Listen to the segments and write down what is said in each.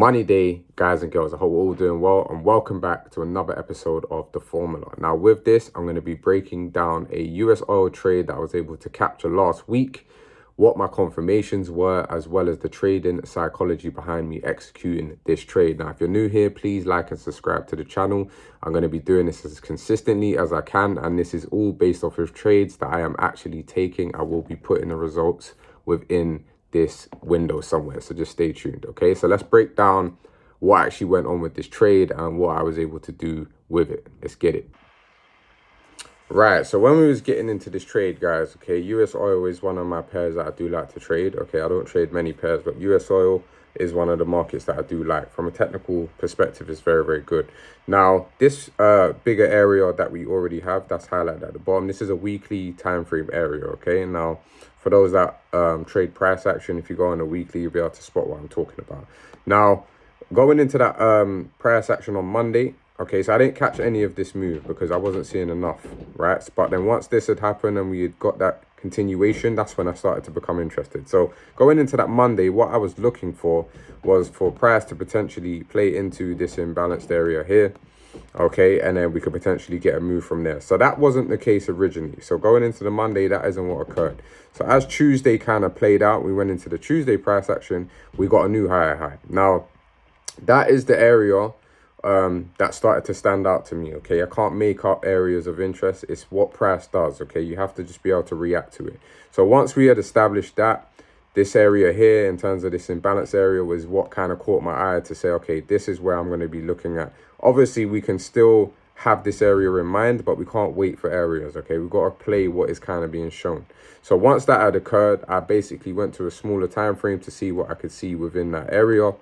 Money day, guys and girls. I hope we're all doing well, and welcome back to another episode of The Formula. Now, with this, I'm going to be breaking down a US oil trade that I was able to capture last week, what my confirmations were, as well as the trading psychology behind me executing this trade. Now, if you're new here, please like and subscribe to the channel. I'm going to be doing this as consistently as I can, and this is all based off of trades that I am actually taking. I will be putting the results within this window somewhere, so just stay tuned. Okay, so let's break down what actually went on with this trade and what I was able to do with it. Let's get it. Right, so when we was getting into this trade, guys, okay, US oil is one of my pairs that I do like to trade. Okay, I don't trade many pairs, but US oil is one of the markets that I do like. From a technical perspective, it's very, very good. Now, this bigger area that we already have, that's highlighted at the bottom, this is a weekly time frame area. Okay, now for those that trade price action, if you go on a weekly, you'll be able to spot what I'm talking about. Now, going into that price action on Monday, okay, so I didn't catch any of this move because I wasn't seeing enough, right? But then once this had happened and we had got that continuation, that's when I started to become interested. So going into that Monday, what I was looking for was for price to potentially play into this imbalanced area here, okay, and then we could potentially get a move from there. So that wasn't the case originally. So going into the Monday, that isn't what occurred. So as Tuesday kind of played out, we went into the Tuesday price action, we got a new higher high. Now, that is the area that started to stand out to me. Okay, I can't make up areas of interest. It's what price does. Okay, you have to just be able to react to it. So once we had established that, this area here in terms of this imbalance area was what kind of caught my eye to say, okay, this is where I'm going to be looking at. Obviously, we can still have this area in mind, but we can't wait for areas. Okay, we've got to play what is kind of being shown. So once that had occurred, I basically went to a smaller time frame to see what I could see within that area.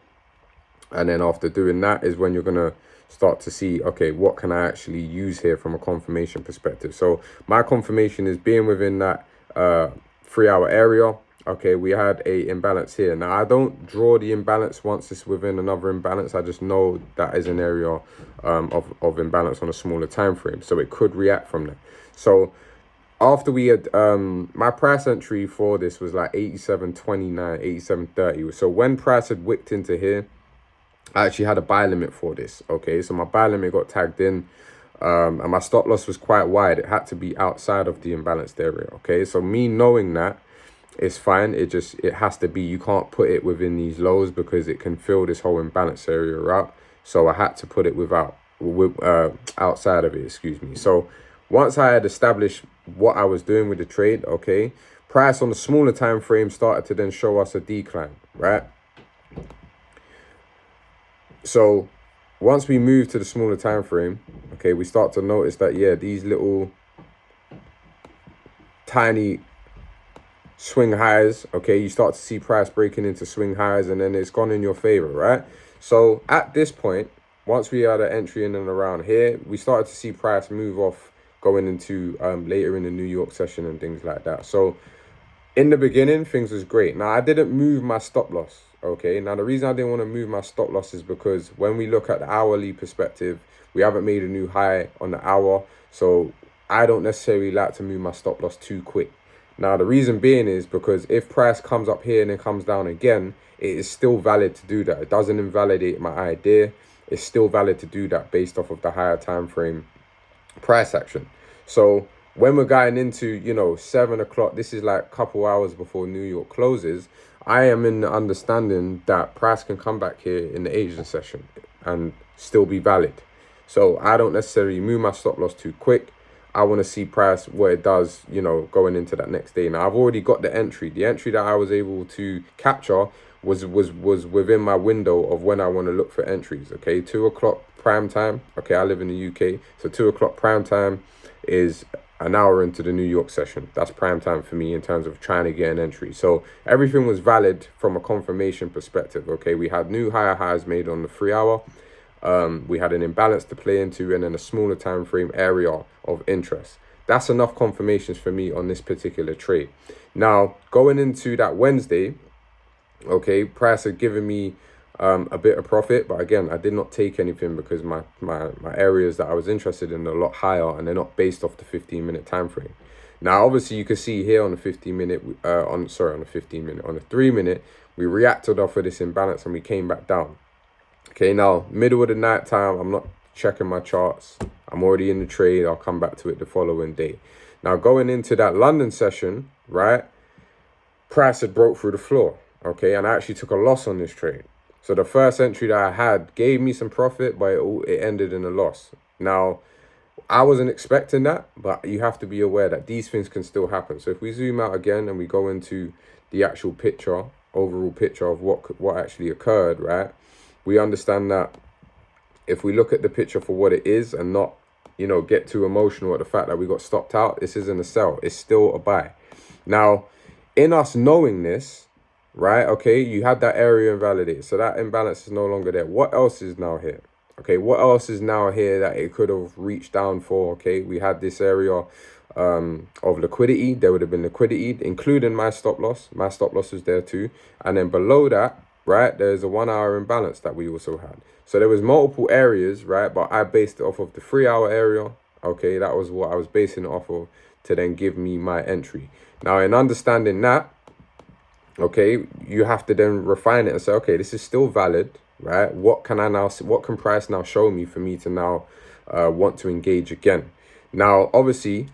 And then after doing that is when you're going to start to see, okay, what can I actually use here from a confirmation perspective? So my confirmation is being within that 3-hour area. Okay, we had a imbalance here. Now, I don't draw the imbalance once it's within another imbalance. I just know that is an area of imbalance on a smaller time frame. So it could react from there. So after we had, my price entry for this was like 87.29, 87.30. So when price had wicked into here, I actually had a buy limit for this. Okay, so my buy limit got tagged in, and my stop loss was quite wide. It had to be outside of the imbalanced area. Okay, so me knowing that, it's fine. It has to be. You can't put it within these lows because it can fill this whole imbalance area out. So I had to put it outside of it. Excuse me. So once I had established what I was doing with the trade, okay, price on the smaller time frame started to then show us a decline, right? So once we move to the smaller time frame, okay, we start to notice that, yeah, these little tiny swing highs, okay, you start to see price breaking into swing highs, and then it's gone in your favor, right? So at this point, once we had an entry in and around here, we started to see price move off going into later in the New York session and things like that. So in the beginning, things was great. Now, I didn't move my stop loss. Okay, now the reason I didn't want to move my stop loss is because when we look at the hourly perspective, we haven't made a new high on the hour. So I don't necessarily like to move my stop loss too quick. Now, the reason being is because if price comes up here and then comes down again, it is still valid to do that. It doesn't invalidate my idea. It's still valid to do that based off of the higher time frame price action. So when we're going into, you know, 7 o'clock, this is like a couple hours before New York closes, I am in the understanding that price can come back here in the Asian session and still be valid. So I don't necessarily move my stop loss too quick. I want to see price what it does, you know, going into that next day. Now, I've already got the entry. The entry that I was able to capture was within my window of when I want to look for entries. Okay, 2 o'clock prime time. Okay, I live in the UK. So 2 o'clock prime time is an hour into the New York session. That's prime time for me in terms of trying to get an entry. So everything was valid from a confirmation perspective. Okay, we had new higher highs made on the 3-hour. We had an imbalance to play into, and then a smaller time frame area of interest. That's enough confirmations for me on this particular trade. Now, going into that Wednesday, okay, price had given me a bit of profit, but again, I did not take anything because my areas that I was interested in are a lot higher, and they're not based off the 15-minute time frame. Now, obviously, you can see here on the 15-minute, on the 3-minute, we reacted off of this imbalance and we came back down. Okay, now, middle of the night time, I'm not checking my charts. I'm already in the trade. I'll come back to it the following day. Now, going into that London session, right, price had broke through the floor, okay? And I actually took a loss on this trade. So the first entry that I had gave me some profit, but it ended in a loss. Now, I wasn't expecting that, but you have to be aware that these things can still happen. So if we zoom out again and we go into the actual picture, overall picture of what actually occurred, right? We understand that if we look at the picture for what it is and not, get too emotional at the fact that we got stopped out, this isn't a sell. It's still a buy. Now, in us knowing this, right, okay, you had that area invalidated. So that imbalance is no longer there. What else is now here? Okay, what else is now here that it could have reached down for? Okay, we had this area of liquidity. There would have been liquidity, including my stop loss. My stop loss was there too. And then below that, right, there's a 1 hour imbalance that we also had. So there was multiple areas, right, but I based it off of the 3 hour area. Okay, that was what I was basing it off of to then give me my entry. Now, in understanding that, okay, you have to then refine it and say, okay, this is still valid, right? What can price now show me for me to now want to engage again? Now, obviously,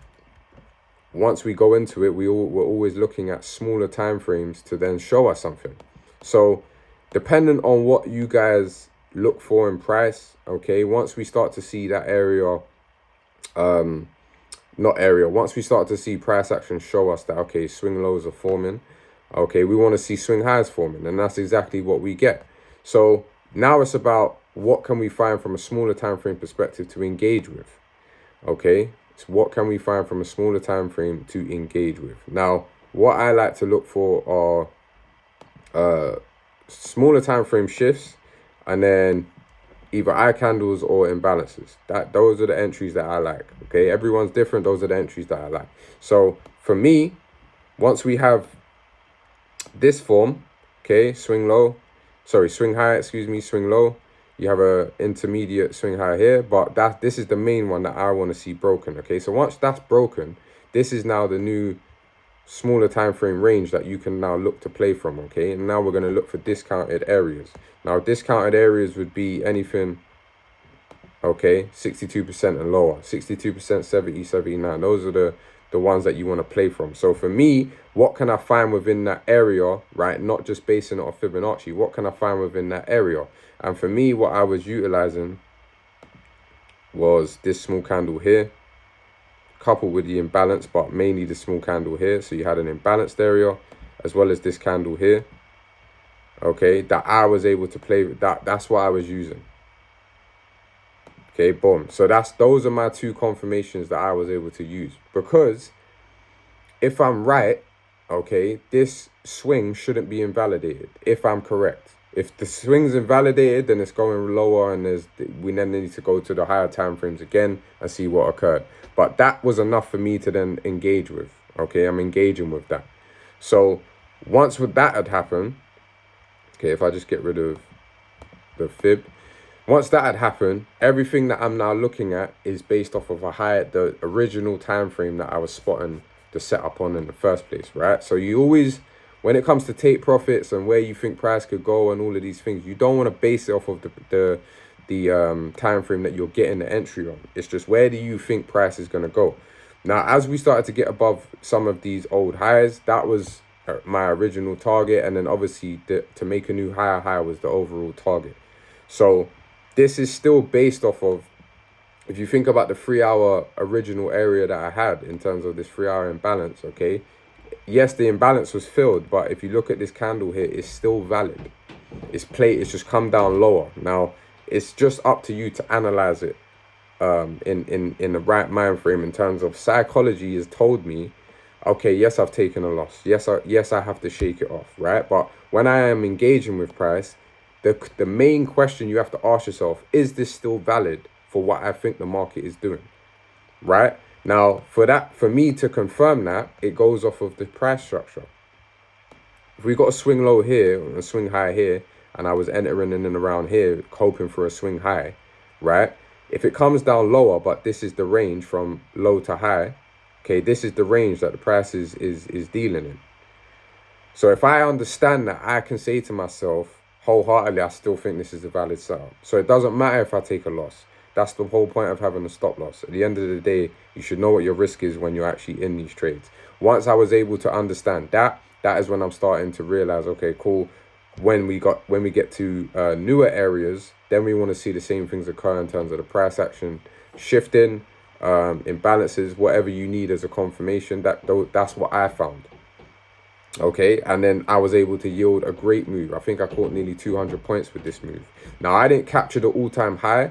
once we go into it, we're always looking at smaller time frames to then show us something. So depending on what you guys look for in price, okay, once we start to see that area, once we start to see price action show us that, okay, swing lows are forming, okay, we want to see swing highs forming, and that's exactly what we get. So now it's about what can we find from a smaller time frame perspective to engage with. Okay, so what can we find from a smaller time frame to engage with? Now, what I like to look for are smaller time frame shifts, and then either eye candles or imbalances. Those are the entries that I like. Okay, everyone's different. Those are the entries that I like. So for me, once we have this form, okay, swing high, swing low. You have a intermediate swing high here, but this is the main one that I want to see broken. Okay, so once that's broken, this is now the new smaller time frame range that you can now look to play from. Okay, and now we're going to look for discounted areas. Now, discounted areas would be anything, okay, 62% and lower, 62%, 70, 79. Those are the ones that you want to play from. So for me, what can I find within that area, right? Not just basing it off Fibonacci. What can I find within that area? And for me, what I was utilizing was this small candle here, coupled with the imbalance, but mainly the small candle here. So you had an imbalanced area as well as this candle here. Okay, that I was able to play with. That's what I was using. Okay, boom. So those are my two confirmations that I was able to use, because if I'm right, okay, this swing shouldn't be invalidated if I'm correct. If the swing's invalidated, then it's going lower, and we then need to go to the higher time frames again and see what occurred. But that was enough for me to then engage with. Okay, I'm engaging with that. So once that had happened, okay, if I just get rid of the fib, once that had happened, everything that I'm now looking at is based off of the original time frame that I was spotting the setup on in the first place, right? So you always, when it comes to take profits and where you think price could go and all of these things, you don't want to base it off of the time frame that you're getting the entry on. It's just, where do you think price is going to go? Now, as we started to get above some of these old highs, that was my original target, and then obviously to make a new higher high was the overall target. So this is still based off of, if you think about the 3 hour original area that I had in terms of this 3 hour imbalance, okay, yes, the imbalance was filled, but if you look at this candle here, it's still valid. It's just come down lower. Now, it's just up to you to analyze it in the right mind frame. In terms of psychology has told me, okay, yes, I've taken a loss. Yes, I have to shake it off, right? But when I am engaging with price, the main question you have to ask yourself, is this still valid for what I think the market is doing, right? Now, for me to confirm that, it goes off of the price structure. If we got a swing low here and a swing high here, and I was entering in and around here, hoping for a swing high, right? If it comes down lower, but this is the range from low to high, okay, this is the range that the price is dealing in. So if I understand that, I can say to myself, wholeheartedly, I still think this is a valid setup. So it doesn't matter if I take a loss. That's the whole point of having a stop loss. At the end of the day, you should know what your risk is when you're actually in these trades. Once I was able to understand that, that is when I'm starting to realize, okay, cool. When we get to newer areas, then we want to see the same things occur in terms of the price action shifting, imbalances, whatever you need as a confirmation. That's what I found. Okay, and then I was able to yield a great move. I think I caught nearly 200 points with this move. Now, I didn't capture the all-time high.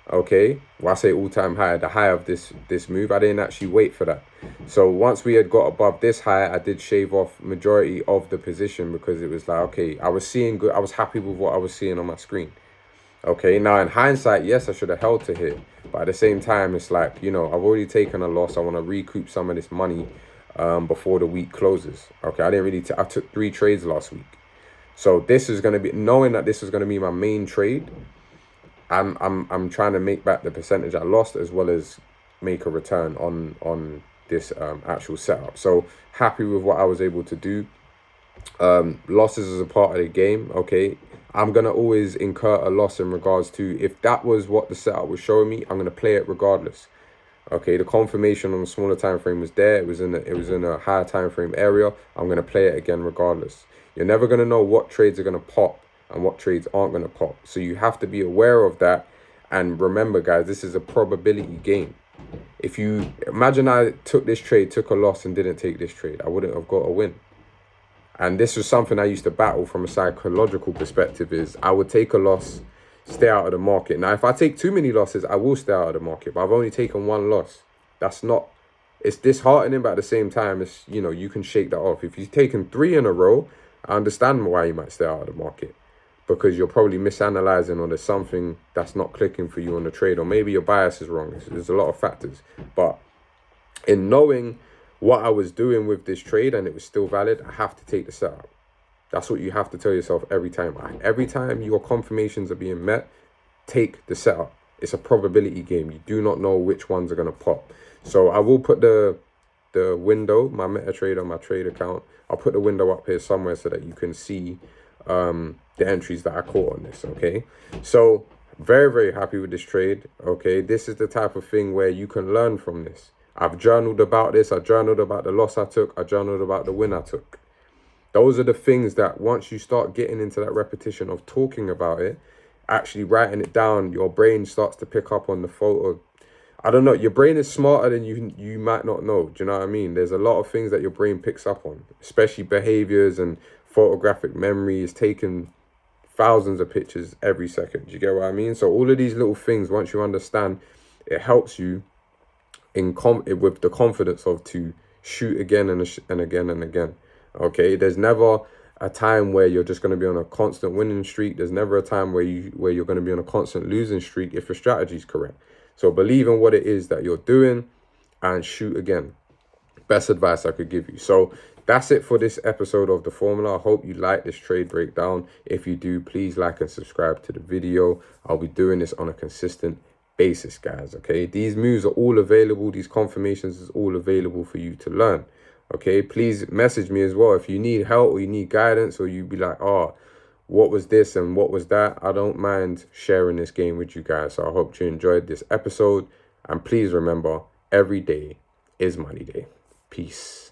Okay, well, I say all-time high, the high of this move. I didn't actually wait for that. So once we had got above this high, I did shave off majority of the position because it was like, okay, I was seeing good. I was happy with what I was seeing on my screen. Okay, now in hindsight, yes, I should have held to here. But at the same time, it's like, you know, I've already taken a loss. I want to recoup some of this money before the week closes. Okay, I didn't really, I took 3 trades last week. So this is going to be, knowing that this is going to be my main trade, I'm trying to make back the percentage I lost as well as make a return on this actual setup. So happy with what I was able to do. Losses is a part of the game. Okay, I'm gonna always incur a loss in regards to, if that was what the setup was showing me, I'm gonna play it regardless. Okay, the confirmation on the smaller time frame was there. It was in a higher time frame area. I'm gonna play it again regardless. You're never gonna know what trades are gonna pop and what trades aren't gonna pop. So you have to be aware of that. And remember, guys, this is a probability game. If you imagine I took this trade, took a loss, and didn't take this trade, I wouldn't have got a win. And this was something I used to battle from a psychological perspective, is I would take a loss, stay out of the market. Now, if I take too many losses, I will stay out of the market, but I've only taken 1 loss. That's not, it's disheartening, but at the same time, it's, you know, you can shake that off. If you've taken 3 in a row, I understand why you might stay out of the market, because you're probably misanalyzing, or there's something that's not clicking for you on the trade, or maybe your bias is wrong. There's a lot of factors. But in knowing what I was doing with this trade and it was still valid, I have to take the setup. That's what you have to tell yourself every time. Every time your confirmations are being met, take the setup. It's a probability game. You do not know which ones are going to pop. So I will put the window, my MetaTrader, my trade account, I'll put the window up here somewhere so that you can see the entries that I caught on this. Okay, so very, very happy with this trade. Okay, this is the type of thing where you can learn from this. I've journaled about this. I journaled about the loss I took. I journaled about the win I took. Those are the things that once you start getting into that repetition of talking about it, actually writing it down, your brain starts to pick up on the photo. I don't know. Your brain is smarter than you might not know. Do you know what I mean? There's a lot of things that your brain picks up on, especially behaviors and photographic memory is taking thousands of pictures every second. Do you get what I mean? So all of these little things, once you understand, it helps you with the confidence of to shoot again and again and again. Okay, there's never a time where you're just going to be on a constant winning streak. There's never a time where you're going to be on a constant losing streak if your strategy is correct. So believe in what it is that you're doing and shoot again. Best advice I could give you. So that's it for this episode of The Formula. I hope you like this trade breakdown. If you do, please like and subscribe to the video. I'll be doing this on a consistent basis, guys. Okay, these moves are all available. These confirmations is all available for you to learn. Okay, please message me as well if you need help or you need guidance, or you be like, oh, what was this and what was that? I don't mind sharing this game with you guys. So I hope you enjoyed this episode, and please remember, every day is money day. Peace.